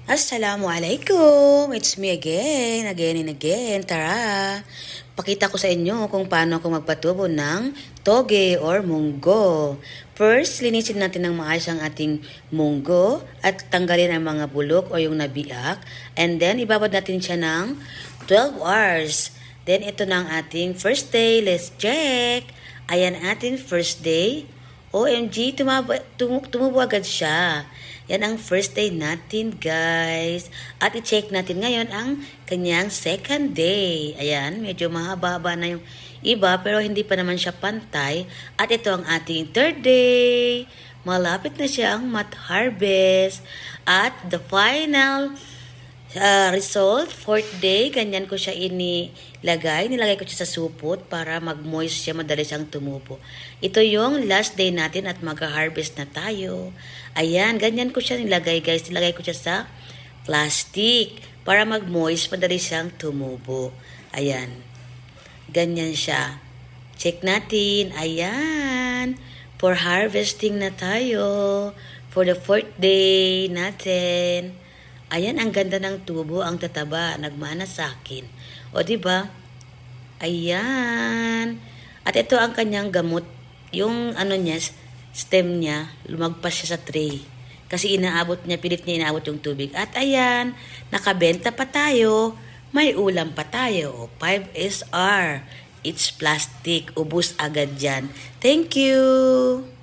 Assalamualaikum! It's me again and again. Tara! Pakita ko sa inyo kung paano ako magpatubo ng toge or munggo. First, linisin natin ng maayos ang ating munggo at tanggalin ang mga bulok o yung nabiak. And then, ibabad natin siya ng 12 hours. Then, ito na ang ating first day. Let's check! Ayan ating first day. OMG, tumubo agad siya. Yan ang first day natin, guys. At i-check natin ngayon ang kanyang second day. Ayan, medyo mahaba-haba na yung iba, pero hindi pa naman siya pantay. At ito ang ating third day. Malapit na siyang mat-harvest. At the final result, fourth day, ganyan ko siya inilagay. Nilagay ko siya sa supot para mag-moist siya, madali siyang tumubo. Ito yung last day natin at mag-harvest na tayo. Ayan, ganyan ko siya nilagay, guys. Nilagay ko siya sa plastic para mag-moist, madali siyang tumubo. Ayan, ganyan siya. Check natin. Ayan, for harvesting na tayo. For the fourth day natin. Ayan, ang ganda ng tubo, ang tataba, nagmana sa akin. O, diba? Ayan. At ito ang kanyang gamot. Yung ano niya, stem niya, lumagpas siya sa tray. Kasi inaabot niya, pilit niya inaabot yung tubig. At ayan, nakabenta pa tayo. May ulam pa tayo. 5 SR. It's plastic. Ubus agad yan. Thank you!